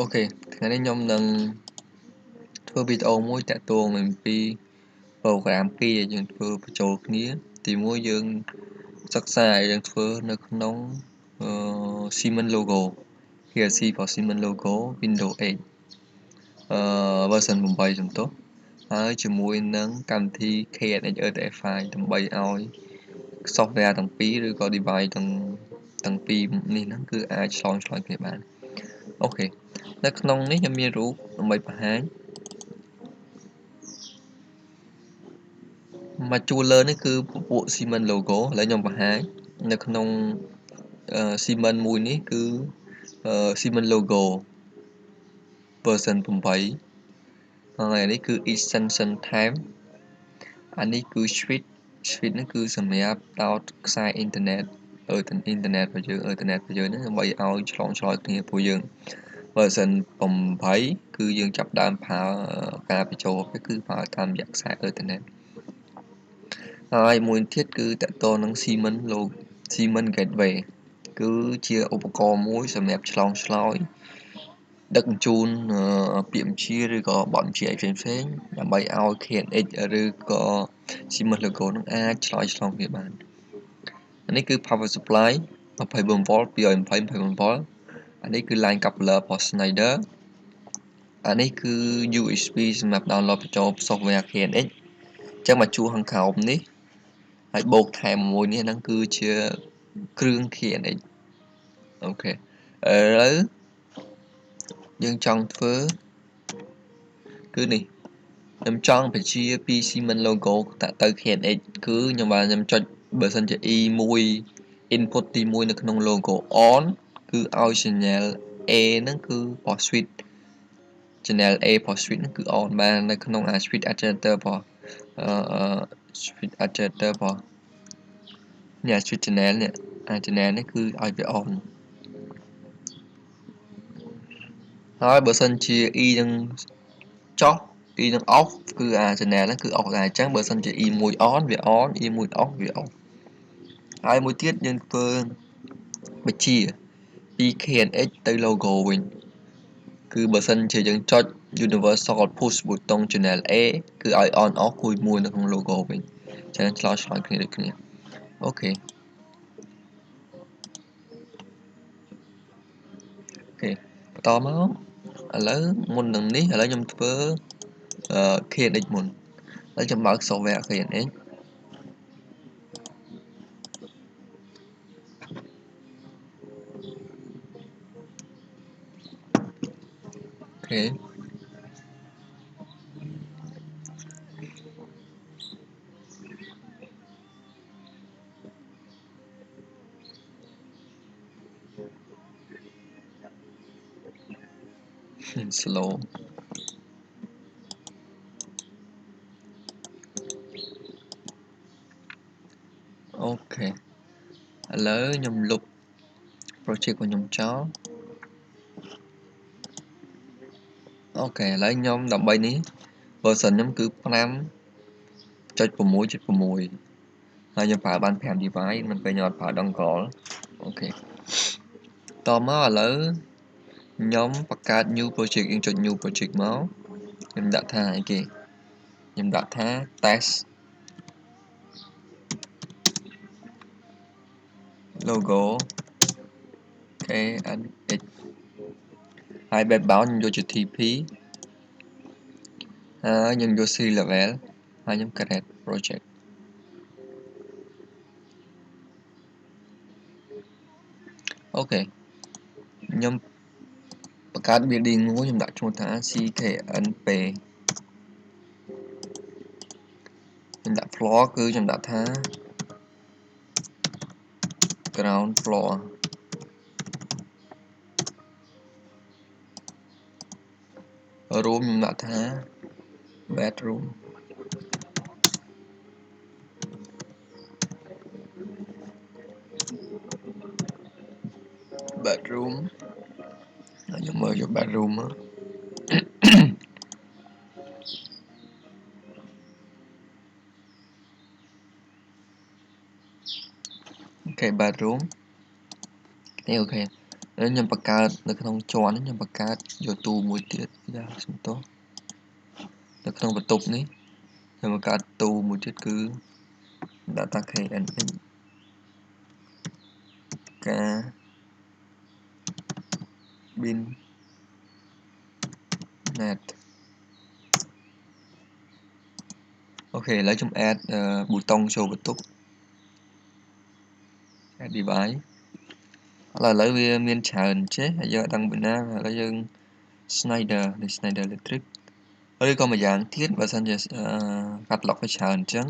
Ok,ថ្ងៃនេះខ្ញុំនឹងធ្វើវីដេអូមួយតាក់ទងអំពី program ពីរយើងធ្វើបញ្ចូលគ្នាទីមួយយើងសិក្សាយើងធ្វើនៅក្នុង Siemens logo PLC for Siemens logo Windows 8 version 8ចំទោះហើយជាមួយនឹងកម្មវិធី KNX RTF5 ដើម្បីឲ្យ software ទាំងពីរឬក៏ device ទាំងពីរនេះហ្នឹងគឺអាចឆ្លងគ្នាបានអូខេនៅក្នុងនេះខ្ញុំមានរូបដើម្បីបង្ហាញមកជួរលើនេះគឺពពួក Siemens logo ឥឡូវខ្ញុំបង្ហាញនៅក្នុង Siemens មួយនេះគឺ Siemens logo version 8ហើយនេះគឺ extension time អានេះគឺ switch នេះគឺសម្រាប់ដោតខ្សែអ៊ីនធឺណិតអ៊ីនធឺណិតរបស់យើងហ្នឹងដើម្បីឲ្យឆ្លងគ្នាពួកយើង version 8គឺយើងចាប់ដើមប្រើការបញ្ចូលគឺប្រើតាមរយៈខ្សែអ៊ីនធឺណិតហើយមួយទៀតគឺតកតនឹង Siemens Gateway គឺជាឧបករណ៍មួយសម្រាប់ឆ្លងដឹកជញ្ជូនពាក្យបញ្ជាឬក៏បទបញ្ជាផ្សេងៗដើម្បីឲ្យ KNX ឬក៏ Siemens logo នឹងអាចឆ្លងគ្នាបាននេះគឺ power supply 24V 220 24V អានេះគឺ line coupler របស់ Schneider អានេះគឺ USB សម្រាប់ download បញ្ចូល software KNX អញ្ចឹងមកជួរខាងក្រោមនេះហើយបូកថែមមួយនេះហ្នឹងគឺជាគ្រឿង KNX អូខេឥឡូវយើងចង់ធ្វើគឺនេះខ្ញុំចង់បញ្ជាពី Siemens logo តាក់ទៅ KNX គឺខ្ញុំចុចបើសិនជា E1 input ទី1នៅក្នុង logo on គឺឲ្យ channel A ហ្នឹងគឺរបស់ switch channel A របស់ switch ហ្នឹងគឺ on បាននៅក្នុង switch adjuster របស់switch adjuster របស់នេះ switch channel នេះchannel នេះគឺឲ្យវា on ហើយបើសិនជា E នឹងចុះ E នឹង off គឺ channel ហ្នឹងគឺ off ដែរអញ្ចឹងបើសិនជា E1 on វា on E1 off វា off ហើយមួយទៀតយើងធ្វើបញ្ជាពី KNX ទៅ logo វិញគឺបើសិនជាយើងចុច universal push button channel A គឺឲ្យ on off គួយមួយនៅក្នុង logo វិញអញ្ចឹងឆ្លើយគ្នាដូចគ្នាអូខេបន្តមកឥឡូវមុននឹងនេះឥឡូវខ្ញុំធ្វើKNX មុនហើយខ្ញុំបើក software KNX អូខេslow អូខេឥឡូវខ្ញុំលុប project របស់ខ្ញុំចោលអូខេឥឡូវខ្ញុំដើម្បីនេះ version ខ្ញុំគឺ5.6.6 ហើយខ្ញុំប្រើបាន5 device មិនពេលខ្ញុំអត់ប្រើ dongle អូខេតមកឥឡូវខ្ញុំបង្កើត new project យើងចុច new project មកខ្ញុំដាក់ថាអីគេខ្ញុំដាក់ថា test logo KNX ហើយ background ខ្ញុំយកជា TP ហើយខ្ញុំយក C level ហើយខ្ញុំ create project អូខេខ្ញុំបង្កើត building មួយខ្ញុំដាក់ឈ្មោះថា CKNP ខ្ញុំដាក់ floor គឺខ្ញុំដាក់ថា ground floor room ខ្ញុំដាក់ថា bedroom ហើយខ្ញុំមើលយក bedroom មកអូខេ bedroom នេះអូខេ ឥឡូវខ្ញុំបង្កើតនៅក្នុងជាន់ខ្ញុំបង្កើតយកទូមួយទៀតយ៉ាសំទោសនៅក្នុងបន្ទប់នេះខ្ញុំបង្កើតទូមួយទៀតគឺដាក់តា KNX ការ bin net អូខេឥឡូវខ្ញុំ add ប៊ូតុងចូលបន្ទប់ add device ឥឡូវវាមានច្រើនចេះហើយយើងអត់ដឹងពីណាឥឡូវយើង Schneider នេះ Schneider Electric ឬក៏មួយយ៉ាងទៀតបើសិនជាកាត់ឡុកវាច្រើនអញ្ចឹង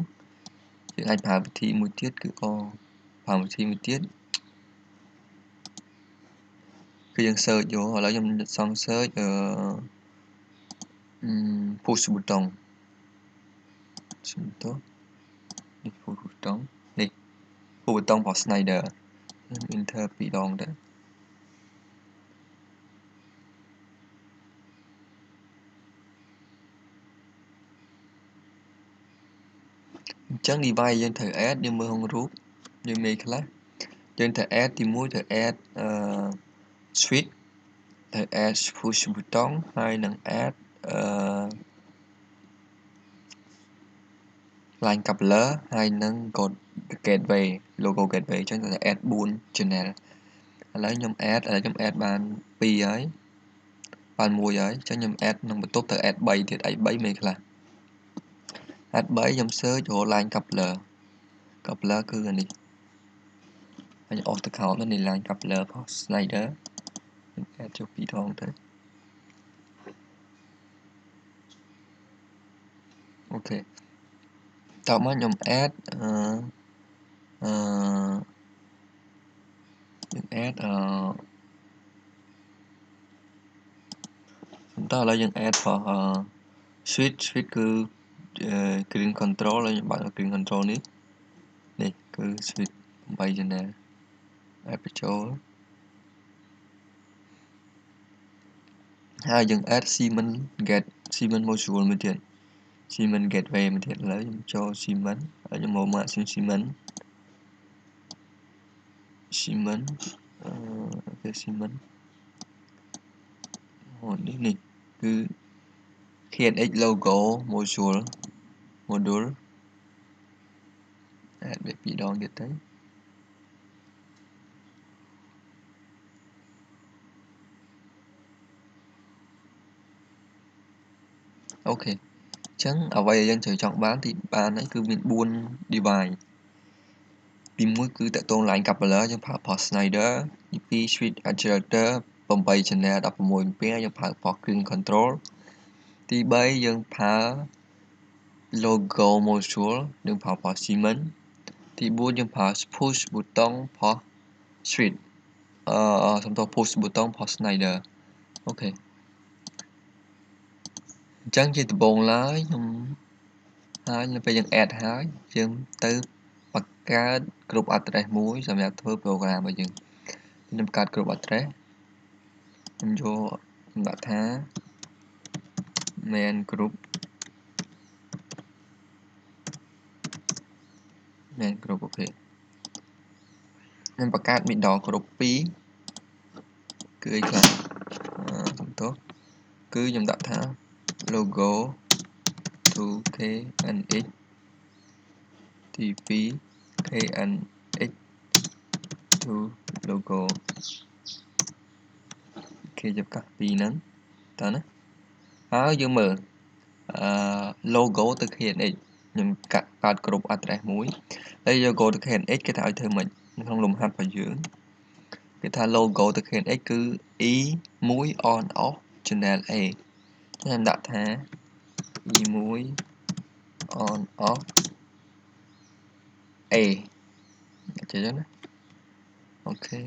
យើងអាចប្រើវិធីមួយទៀតគឺប្រើវិធីមួយទៀតគឺយើង search យកឥឡូវខ្ញុំសង់ search push ប៊ូតុងសំទោសនេះ push ប៊ូតុងនេះ push ប៊ូតុងរបស់ Schneider ខ្ញុំ enter 2 ដងទៅអញ្ចឹង device យើងត្រូវ add យើងមើលក្នុងរូបយើងមានខ្លះយើងត្រូវ add ទី1ត្រូវ add switch ត្រូវ add push ប៊ូតុងហើយនឹង add line coupler ហើយនឹង gateway logo gateway អញ្ចឹងត្រូវ add 4 channel ឥឡូវខ្ញុំ add បាន2ហើយបាន1ហើយអញ្ចឹងខ្ញុំ add ក្នុងបន្ទប់ត្រូវ add 3ទៀតអី3មានខ្លះ add 3ខ្ញុំ search រក line coupler គឺអានេះហើយ off the count នេះ line coupler របស់ Schneider ខ្ញុំ add ចូល2ដងទៅអូខេតោះមកខ្ញុំ add ខ្ញុំ add តោះឥឡូវយើង add របស់ switch គឺ green control ហើយខ្ញុំបើក green control នេះគឺ switch 8 channel add បញ្ចូលហើយយើង add Siemens module មួយទៀត Siemens gateway មួយទៀតឥឡូវខ្ញុំចូល Siemens ហើយខ្ញុំមក Siemens អូខេ Siemens នេះគឺ KNX logo module add វា2ដងទៀតទៅអូខេអញ្ចឹងអ្វីដែលយើងត្រូវចង់បានហើយគឺមាន4 device ទី1គឺតកតង line coupler យើងប្រើរបស់ Schneider ទី2 switch actuator 8 channel 16 ampere យើងប្រើរបស់ Green Control ទី3យើងប្រើ logo module យើងប្រើរបស់ Siemens ទី4យើងប្រើ push ប៊ូតុងរបស់ switch សំដៅ push ប៊ូតុងរបស់ Schneider អូខេអញ្ចឹងជាដំបូងឡើយខ្ញុំហើយនៅពេលយើង add ហើយយើងទៅបង្កើត group address មួយសម្រាប់ធ្វើ program របស់យើងខ្ញុំបង្កើត group address ខ្ញុំដាក់ថា main group អូខេខ្ញុំបង្កើត middle group 2គឺអីខ្លះសំទោសគឺខ្ញុំដាក់ថា logo to KNX ទី2 KNX to logo គេចាប់កាសពីហ្នឹងតើណាហើយយើងមើលlogo ទៅ KNX ខ្ញុំកើត group address មួយហើយ logo ទៅ KNX គេថាឲ្យធ្វើម៉េចក្នុងលំហាត់របស់យើងគេថា logo ទៅ KNX គឺ E1 on off channel A ខ្ញុំដាក់ថា E1 on off A អញ្ចឹងណាអូខេ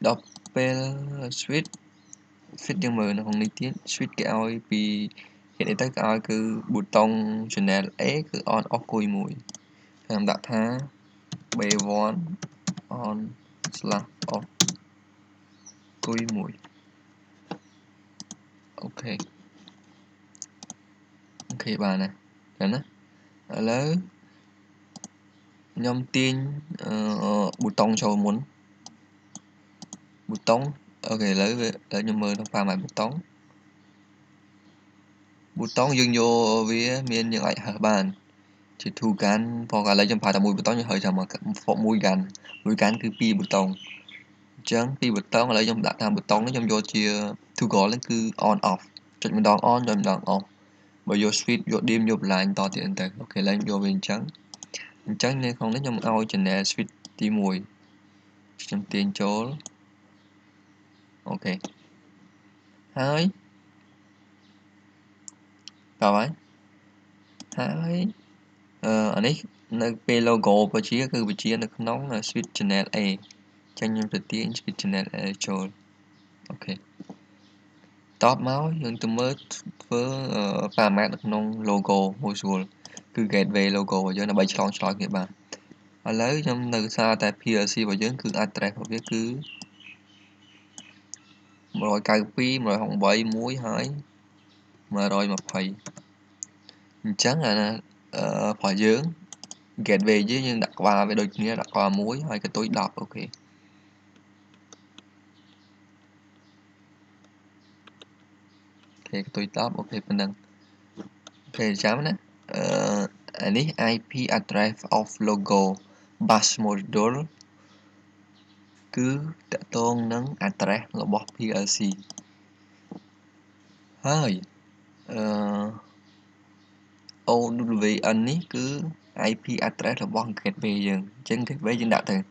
ដល់ពេល switch យើងមើលនៅក្នុងនេះទៀត switch គេឲ្យពីគេនេះទៅគេឲ្យគឺប៊ូតុង channel A គឺ on off គួយមួយខ្ញុំដាក់ថា B1 on/off គួយមួយអូខេបានណាចឹងណាឥឡូវខ្ញុំទាញប៊ូតុងចូលមុន bouton ok lấy nhưng mơ nó pha mãi bouton dương vô với miền những lại hở bàn chỉ thu cánพอกันแล้วยังพาแต่มวย bouton ยังเหยจะมาพอมวยกันคือปี bouton chẳngปี bouton แล้วยังដាក់តាម bouton នេះខ្ញុំយកជា toggle ហ្នឹងគឺ on off ចុចម្ដង on ចុចម្ដង off បើយក switch យក dim យក blind តទៀតទៅអូខេឡើងយកវាអញ្ចឹងនៅក្នុងនេះខ្ញុំឲ្យ channel switch ទី1ខ្ញុំទាញចូលអូខេហើយតើហើយអានេះនៅពេល logo បជាគឺបជានៅក្នុង switch channel A ចឹងខ្ញុំទៅទាញ switch channel A ចូលអូខេតបមកយើងទៅមើលធ្វើ parameter នៅក្នុង logo មួយស្រួលគឺ gateway logo របស់យើងដើម្បីឆ្លងឆ្លើយគ្នាបានឥឡូវខ្ញុំនៅសារតែ PLC របស់យើងគឺ address របស់វាគឺ192 168 1ហើយ120អញ្ចឹងអាណារបស់យើង gateway យើងដាក់ក្បាលវាដូចគ្នាដាក់ក្បាល1ហើយកន្ទុយ10អូខេកន្ទុយ10អូខេប៉ុណ្ណឹងអូខេចាំណាអានេះ IP address of logo bus module គឺតកតងនឹង address របស់ PLC ហើយOWN នេះគឺ IP address របស់ gateway យើងអញ្ចឹង gateway យើងដាក់ថា1.10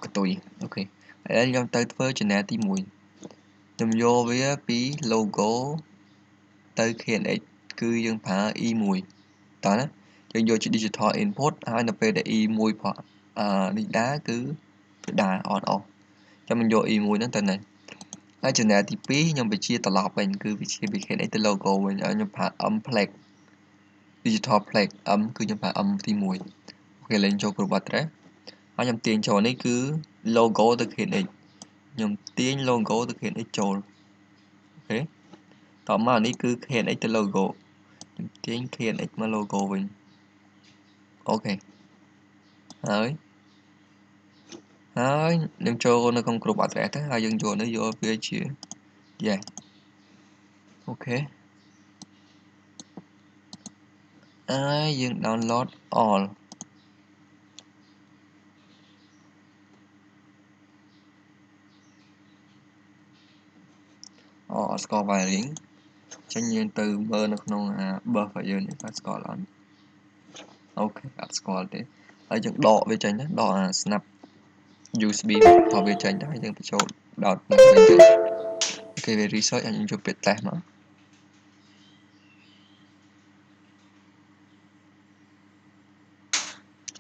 កន្ទុយអូខេឥឡូវខ្ញុំទៅធ្វើ channel ទី1ខ្ញុំយកវាពី logo ទៅ KNX គឺយើងប្រើ E1 តើណាយើងយកជា digital input ហើយនៅពេលដែល E1 leader គឺវាដើរ on off ចាំmìnhយក E1 ហ្នឹងទៅណាហើយ channel ទី2ខ្ញុំបញ្ជាត្រឡប់វិញគឺបញ្ជា KNX ទៅ logo វិញហើយខ្ញុំប្រើ M flag digital flag M គឺខ្ញុំប្រើ M ទី1អូខេលេងចូលគ្រប់ address ហើយខ្ញុំទាញចូលនេះគឺ logo ទៅ KNX ខ្ញុំទាញ logo ទៅ KNX ចូលអូខេតមកនេះគឺ KNX ទៅ logo ខ្ញុំទាញ KNX មក logo វិញអូខេហើយនឹងចូលនៅក្នុងគ្រប់ address ទៅហើយយើងយកនេះយកវាជា yes អូខេហើយយើង download all អត់ស្គាល់ wiring ចឹងយើងទៅមើលនៅក្នុងអា bus របស់យើងនេះថាស្គាល់អត់អូខេអត់ស្គាល់ទេហើយយើងដកវាចេញទៅដកអា snap USB របស់វាចេញទៅហើយយើងបញ្ចូលដោតនឹងវិញទៅអូខេវា research ហើយយើងយកពាក្យ test មក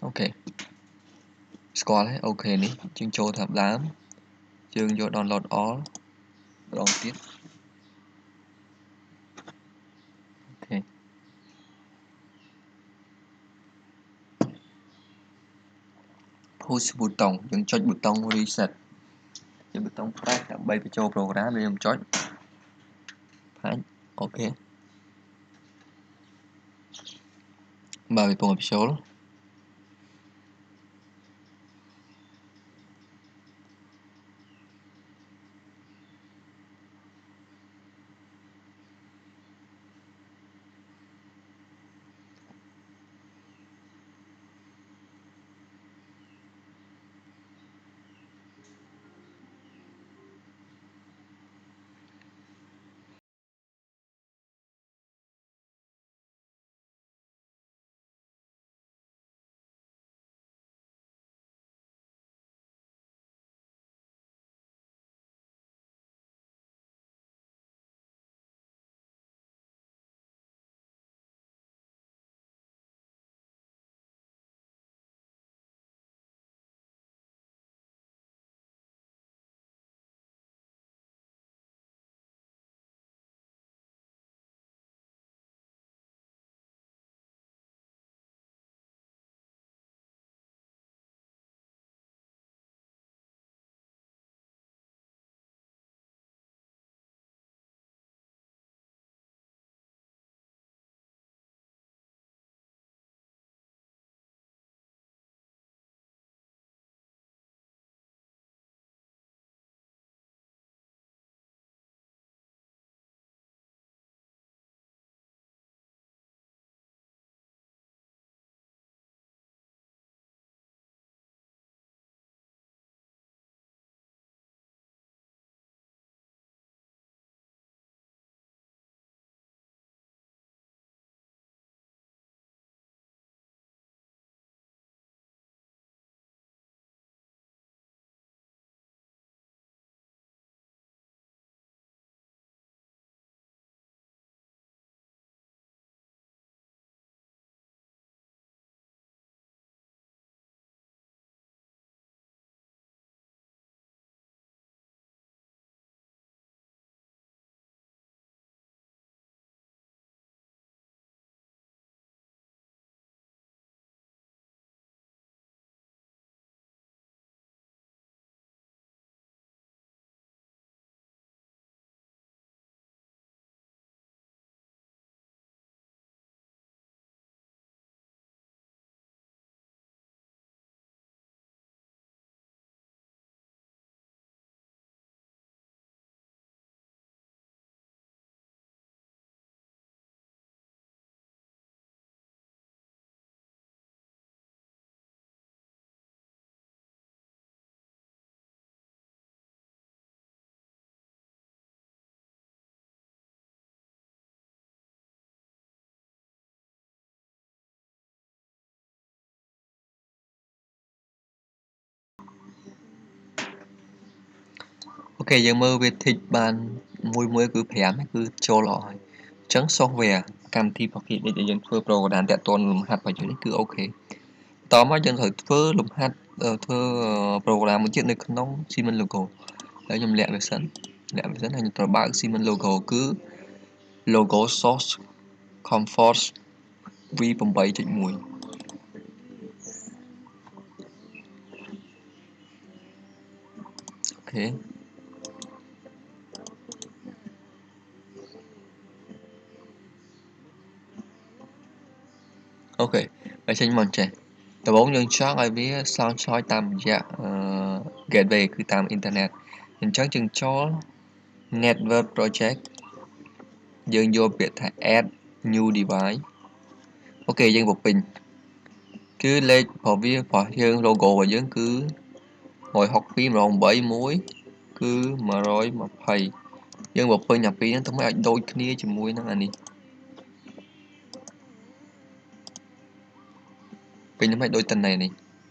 អូខេស្គាល់ហើយអូខេនេះយើងចូលតាមដើមយើងយក download all ម្ដងទៀតអូខេ push button យើងចុច button reset ជា button press ដើម្បីបញ្ចូល program យើងចុច press អូខេបើវាពងបញ្ចូល Ok,យើងមើលវា tick បានមួយគឺ5គឺចូលល្អហើយអញ្ចឹង software កម្មវិធីប្រភេទនេះដែលយើងធ្វើ program តាក់ទងនឹងលំហាត់របស់យើងនេះគឺអូខេតមកយើងត្រូវធ្វើលំហាត់ធ្វើ program មួយទៀតនៅក្នុង Siemens logo ហើយខ្ញុំលាក់វាសិនហើយខ្ញុំត្រូវបើក Siemens logo គឺ logo source comfort v8.1 អូខេអូខេហើយចេញមកចេះដំបូងយើងចង់ឲ្យវាសងឆ្លើយតាមរយៈgateway គឺតាមអ៊ីនធឺណិតអញ្ចឹងយើងចូល network project យើងយកពាក្យថា add new device អូខេយើងបំពេញគឺលេខរបស់យើង logo របស់យើងគឺ162 108គឺ120យើងបំពេញអាពីរហ្នឹងទៅឲ្យដូចគ្នាជាមួយនឹងអានេះពេញទៅឲ្យដូចតនេះ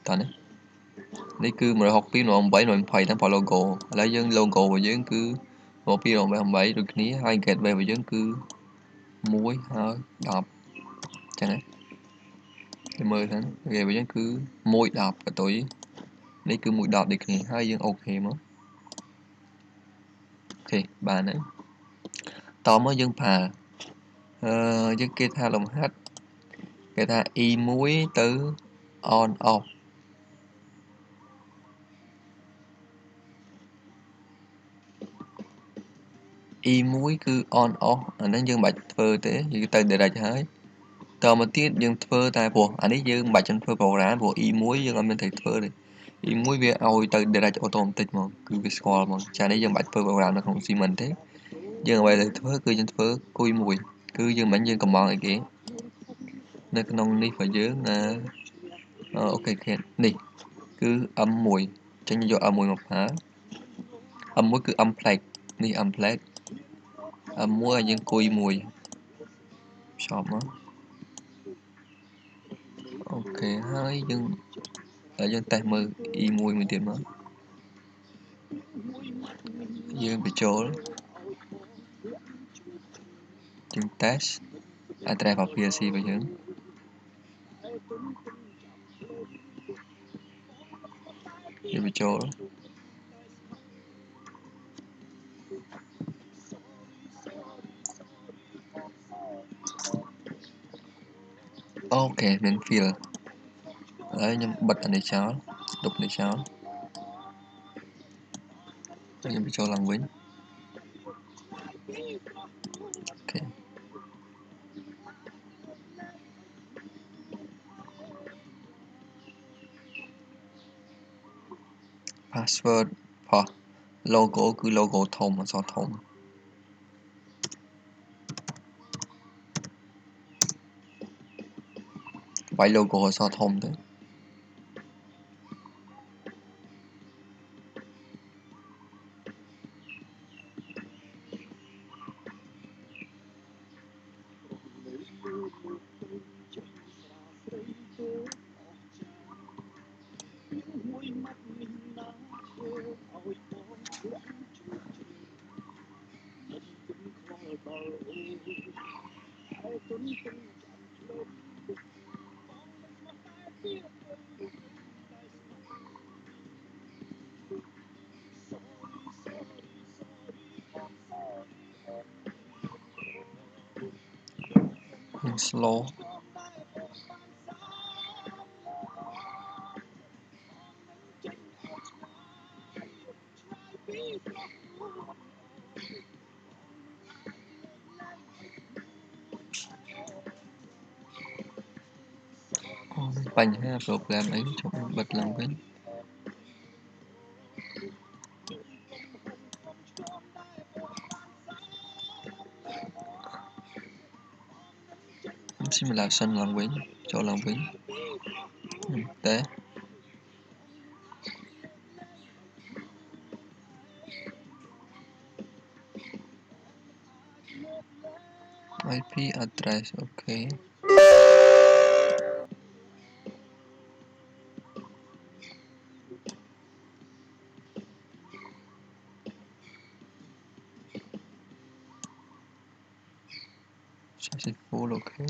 តោះណានេះគឺ162 108 120តាម logo ឥឡូវយើង logo របស់យើងគឺ162 108ដូចគ្នាហើយ gateway របស់យើងគឺ1ហើយ10ចឹងណាគេមើលហ្នឹង gateway របស់យើងគឺ110កតុយនេះគឺ110ដូចគ្នាហើយយើងអូខេមកអូខេបានហើយតមកយើងប្រើយើងគេថាលំហាត់គេថា E1 ទៅ on off E1 គឺ on off អាហ្នឹងយើងមិនបាច់ធ្វើទេយើងទៅ direct ហើយតមកទៀតយើងធ្វើតែព្រោះអានេះយើងមិនបាច់ចាំធ្វើ program ព្រោះ E1 យើងអត់មានត្រូវធ្វើទេ E1 វាឲ្យទៅ direct automatic ហ្មងគឺវាស្គាល់ហ្មងចានេះយើងមិនបាច់ធ្វើ program នៅក្នុង Siemens ទេយើងអ្វីដែលធ្វើគឺយើងធ្វើគួយមួយគឺយើងមិនយើងកំងអីគេនៅក្នុងនេះរបស់យើងអូខេនេះគឺ M1 អញ្ចឹងយក M1 មកប្រើ M1 គឺ Mplex នេះ Mplex M1 ឲ្យយើងគួយមួយឈប់មកអូខេហើយយើងតេស្តមើល E1 មួយទៀតមកយើងបញ្ចូលយើងតេស្ត address របស់ PLC របស់យើងបញ្ចូលអូខេមាន field ហើយខ្ញុំបិទអានេះចោលលុបនេះចោលហើយខ្ញុំបញ្ចូលឡើងវិញអូខេ password ផុស logo គឺ logo ធំអក្សរធំវាយ logo អក្សរធំទៅយើង slow អូមានបញ្ហា program អីចុះបិទឡើងវិញsimulation ឡើងវិញចូលឡើងវិញតែ IP address អូខេ Is it full? Okay.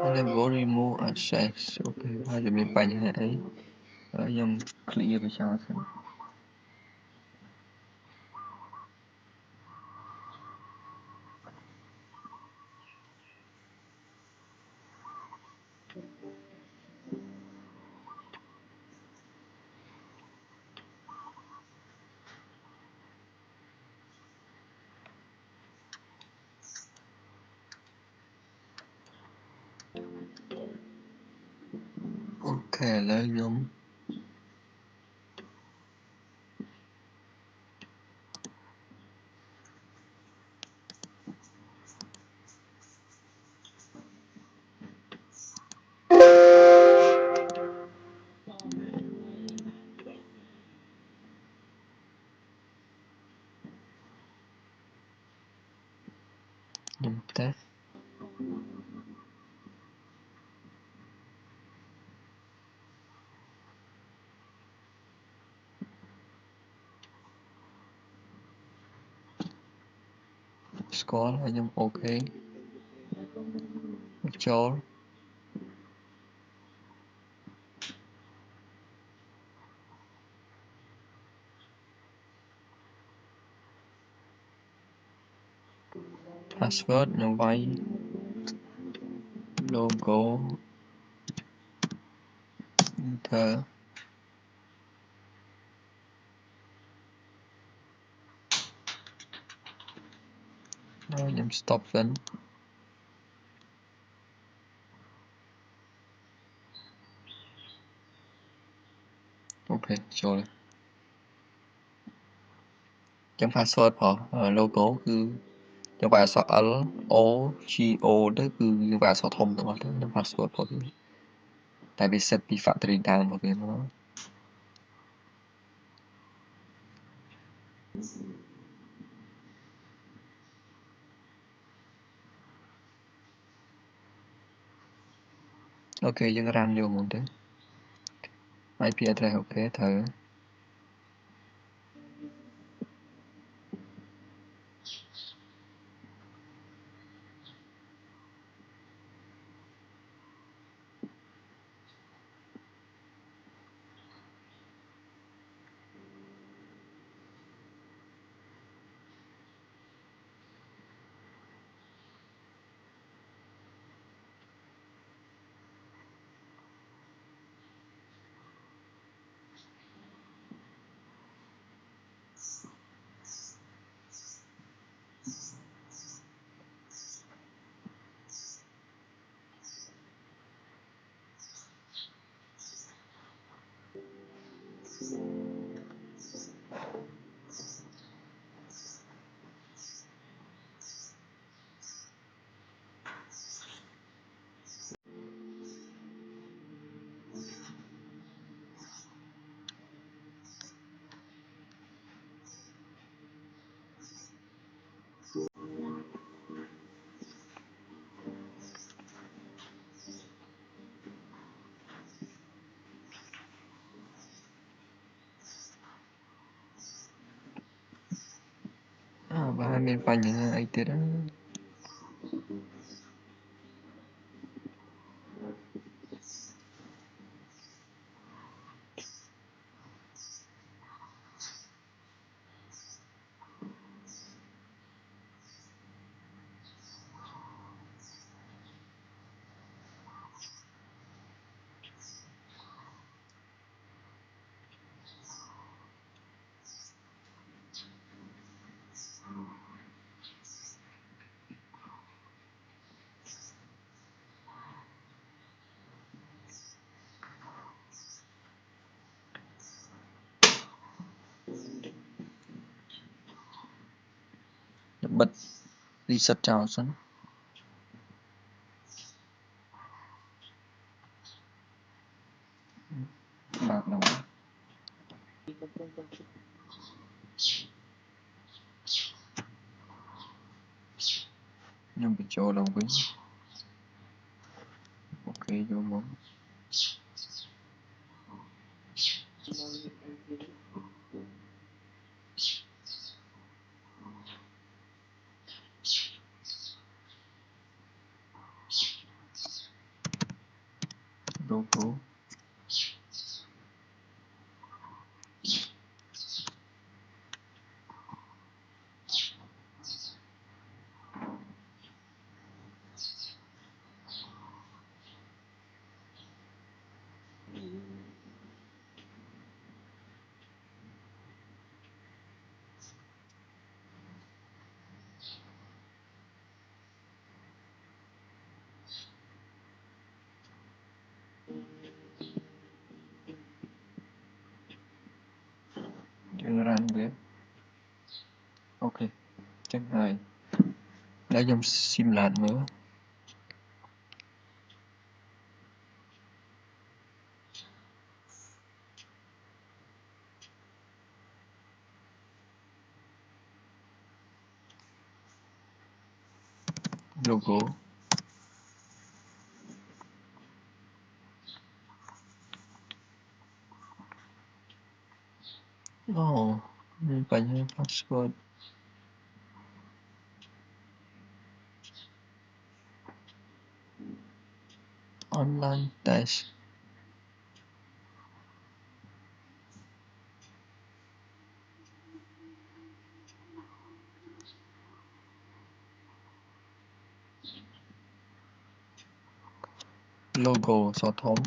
Enable remove access. Okay ហើយវាមានបញ្ហាអីខ្ញុំ clear វាចោលសិន អូខេឥឡូវខ្ញុំតេស្ត ស្គាល់ហើយខ្ញុំអូខេចូល password ខ្ញុំវាយ logo enter ហើយខ្ញុំ stop សិនអូខេចូលចឹង password ផង logo គឺយើងបាក់អក្សរ L O G O ទៅគឺយើងបាក់អក្សរធំទាំងអស់ទៅនឹង password របស់វាតែវា set ពី factory ដើមរបស់វាមកអូខេយើង run យកមកទៅ IP address អូខេត្រូវ បើមានបញ្ហាអីទៀតបិទ reset ចោលសិនបាទដល់ខ្ញុំបញ្ចូលឡើងវិញអូ គេយកមក logoយើងរ៉ាន់វាអូខេចឹងហើយដែលខ្ញុំ simulate មើល logo អូមានបញ្ហា password online test logo សធំ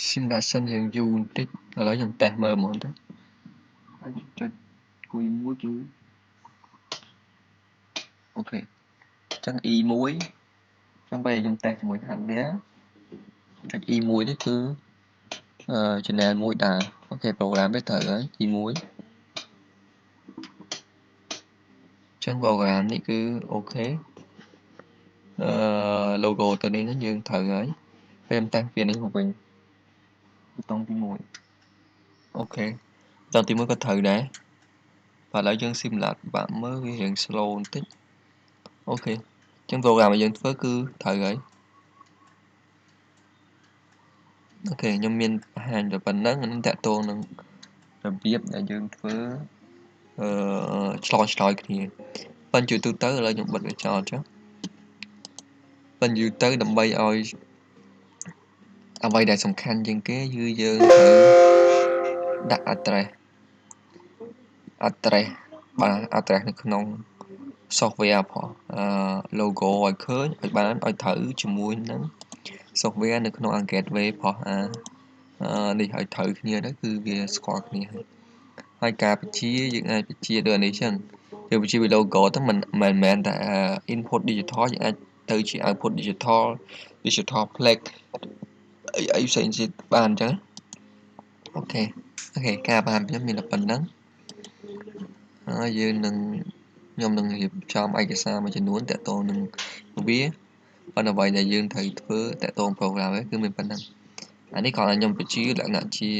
simulation យើងយូរបន្តិចឥឡូវខ្ញុំតេស្តមើលហ្មងទៅហើយចុចគួយមួយគឺអូខេអញ្ចឹង E1 ចាំបើខ្ញុំតេស្តជាមួយ hardware ចុច E1 នេះគឺchannel មួយដែរអូខេ program វាត្រូវហើយ E1 អញ្ចឹង program នេះគឺអូខេlogo ตัวนี้យើងត្រូវហើយពេលខ្ញុំតេស្តវានេះមកវិញប៊ូតុងទី1អូខេប៊ូតុងទី1ក៏ត្រូវដែរបាទឥឡូវយើង simulate បាក់មើលវារៀង slow បន្តិចអូខេអញ្ចឹង program ដែលយើងធ្វើគឺត្រូវហើយអូខេខ្ញុំមានបង្ហាញតែប៉ុណ្្នឹងនឹងតាក់ទងនឹងរបៀបដែលយើងធ្វើឆ្លងឆ្លើយគ្នាប៉ុន្តែជាទូទៅឥឡូវខ្ញុំបិទវាចោលចុះប៉ុន្តែយូរទៅដើម្បីឲ្យអ្វីដែលសំខាន់ជាងគេគឺយើងត្រូវដាក់ address បាទ address នៅក្នុង software ផង logo ឲ្យឃើញឲ្យបានឲ្យត្រូវជាមួយនឹង software នៅក្នុង gateway ផងនេះឲ្យត្រូវគ្នាទៅគឺវាស្គាល់គ្នាហើយការបញ្ជាយើងអាចបញ្ជាដូចនេះចឹងយើងបញ្ជាពី logo ទៅមិនមែនតែ input digital យើងអាចទៅជា output digital flag អីផ្សេងទៀតបានអញ្ចឹងអូខេការបានខ្ញុំមានតែប៉ុណ្្នឹងហើយយើងនឹងខ្ញុំនឹងរៀបចំឯកសារមួយចំនួនតាក់ទងនឹងវាប៉ុន្តែអ្វីដែលយើងត្រូវធ្វើតាក់ទង program ហ្នឹងគឺមានប៉ុណ្្នឹងអានេះគ្រាន់តែខ្ញុំបញ្ជាលក្ខណៈជា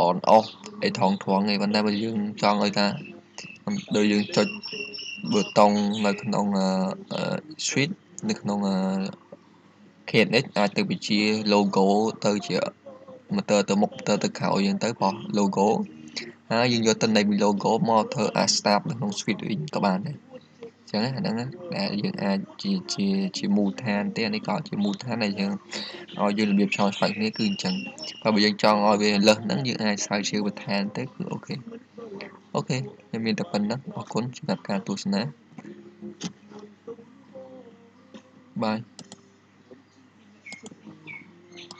on off អីថងត្រង់ឯងប៉ុន្តែបើយើងចង់ឲ្យថាដូចយើងចុចប៊ូតុងនៅក្នុង switch នៅក្នុង KNX អាចទៅបញ្ជា logo ទៅជា motor ទៅមុខ motor ទៅក្រោយអញ្ចឹងទៅបោះ logo ហើយយើងយកតំណែងពី logo មកធ្វើ add start នៅក្នុង switch វិញក៏បានដែរអញ្ចឹងអាហ្នឹងដែលយើងអាចជាមូលដ្ឋានទេអានេះក៏ជាមូលដ្ឋានដែលយើងឲ្យយើងរបៀបឆ្លងឆ្លើយគ្នាគឺអញ្ចឹងបើយើងចង់ឲ្យវាលើសហ្នឹងយើងអាចស្រាវជ្រាវបន្ថែមទៅគឺអូខេខ្ញុំមានតែប៉ុណ្ណឹងអរគុណសម្រាប់ការទស្សនាបាយ